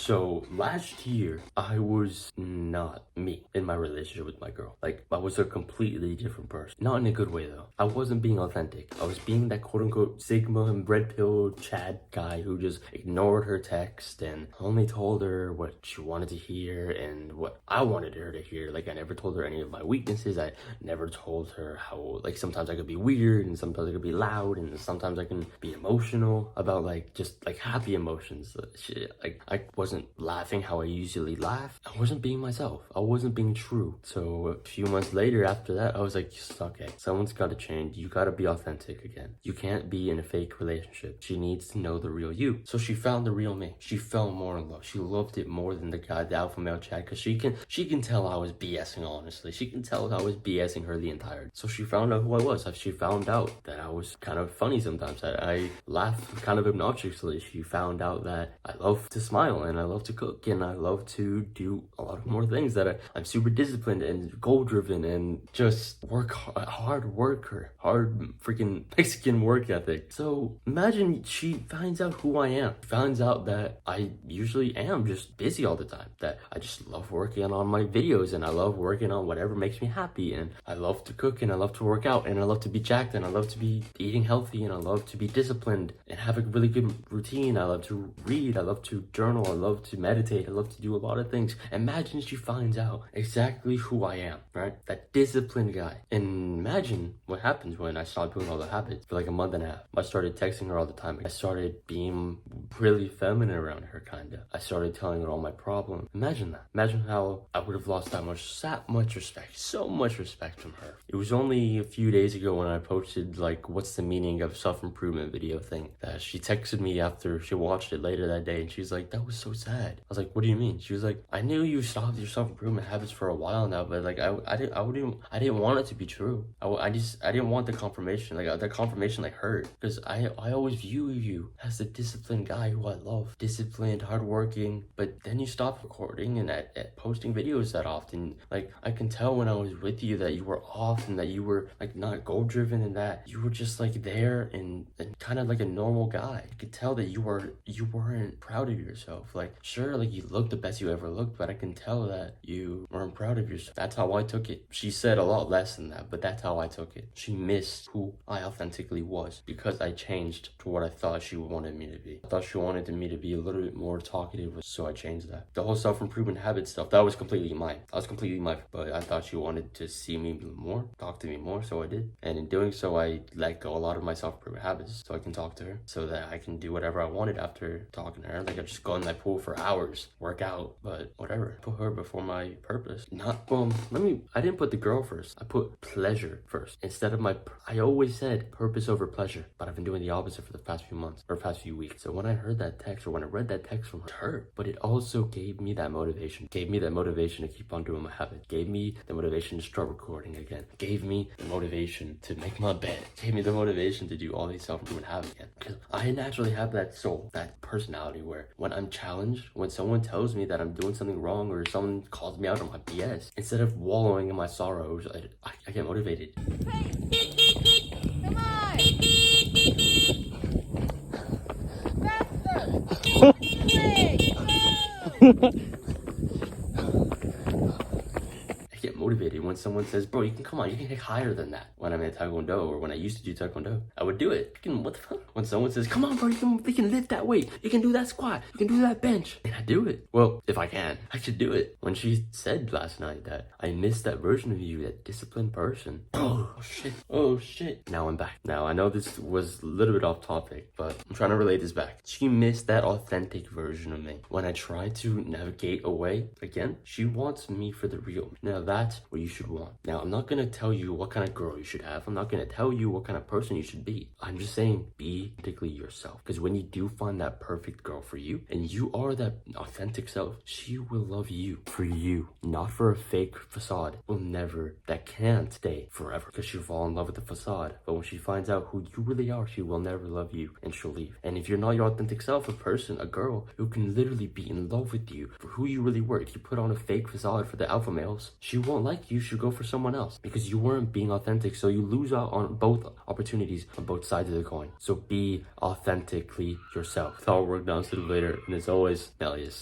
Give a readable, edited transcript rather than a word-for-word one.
So last year, I was not me in my relationship with my girl. Like, I was a completely different person. Not in a good way, though. I wasn't being authentic. I was being that quote-unquote Sigma and red pill Chad guy who just ignored her text and only told her what she wanted to hear and what I wanted her to hear. Like, I never told her any of my weaknesses. I never told her how, like, sometimes I could be weird and sometimes I could be loud and sometimes I can be emotional about, like, just, like, happy emotions. Shit, like, I wasn't laughing how I usually laugh. I wasn't being myself. I wasn't being true. So a few months later after that, I was like, okay, someone's got to change. You got to be authentic again. You can't be in a fake relationship. She needs to know the real you. So she found the real me. She fell more in love. She loved it more than the guy, the alpha male Chad, because she can tell I was BSing, honestly. She can tell I was BSing her the entire. So she found out who I was. She found out that I was kind of funny sometimes. I laugh kind of obnoxiously. She found out that I love to smile and I love to cook and I love to do a lot more things, that I'm super disciplined and goal driven and just hard worker, hard freaking Mexican work ethic. So imagine she finds out who I am, finds out that I usually am just busy all the time, that I just love working on my videos and I love working on whatever makes me happy, and I love to cook and I love to work out and I love to be jacked and I love to be eating healthy and I love to be disciplined and have a really good routine. I love to read, I love to journal, I love to meditate, I love to do a lot of things. Imagine she finds out exactly who I am, right? That disciplined guy. And imagine what happens when I start doing all the habits for like a month and a half. I started texting her all the time. I started being really feminine around her, kinda. I started telling her all my problems. Imagine that. Imagine how I would have lost that much respect, so much respect from her. It was only a few days ago when I posted like, what's the meaning of self-improvement video thing, that she texted me after she watched it later that day and she's like, that was so sad. I was like, what do you mean? She was like, I knew you stopped your self-improvement habits for a while now, but like I didn't want it to be true. I didn't want the confirmation. Like the confirmation like hurt, because I always view you as the disciplined guy who I love, disciplined, hardworking, but then you stopped recording and at posting videos that often. Like I can tell when I was with you that you were off and that you were like not goal driven and that you were just like there and kind of like a normal guy. I could tell that you weren't proud of yourself. Like sure, like you looked the best you ever looked, but I can tell that you weren't proud of yourself. That's how I took it. She said a lot less than that, but that's how I took it. She missed who I authentically was because I changed to what I thought she wanted me to be. I thought she wanted me to be a little bit more talkative, so I changed that. The whole self-improvement habit stuff, that was completely mine. But I thought she wanted to see me more, talk to me more, so I did. And in doing so, I let go a lot of my self-improvement habits so I can talk to her, so that I can do whatever I wanted after talking to her. Like I just go in that pool for hours, work out, but whatever. Put her before my purpose. I didn't put the girl first. I put pleasure first. Instead of I always said purpose over pleasure, but I've been doing the opposite for the past few months or past few weeks. So when I heard that text or when I read that text from her, it hurt, but it also gave me that motivation. Gave me that motivation to keep on doing my habit. Gave me the motivation to start recording again. Gave me the motivation to make my bed. Gave me the motivation to do all these self-improvement habits again. Because I naturally have that soul, that personality where when I'm challenged, when someone tells me that I'm doing something wrong or someone calls me out on my BS, instead of wallowing in my sorrows, I get motivated. Hey, come on! Faster! Play! I get motivated when someone says, bro, you can hit higher than that. When I'm in Taekwondo or when I used to do Taekwondo, I would do it. What the fuck? When someone says, come on, bro, we can lift that weight. You can do that squat. You can do that bench. And I do it. Well, if I can, I should do it. When she said last night that I missed that version of you, that disciplined person. Oh shit. Now I'm back. Now I know this was a little bit off topic, but I'm trying to relate this back. She missed that authentic version of me. When I try to navigate away again, she wants me for the real. Now that's what you should want. Now I'm not gonna tell you what kind of girl you should have. I'm not gonna tell you what kind of person you should be. I'm just saying be authentically yourself. Because when you do find that perfect girl for you and you are that authentic self, she will love you for you, not for a fake facade. That can't stay forever because she'll fall in love with the facade. But when she finds out who you really are, she will never love you and she'll leave. And if you're not your authentic self, a girl who can literally be in love with you for who you really were, if you put on a fake facade for the alpha males, she won't like you should go for someone else because you weren't being authentic. So you lose out on both opportunities on both sides of the coin. So be authentically yourself. It's all work down to later. And as always, Melius.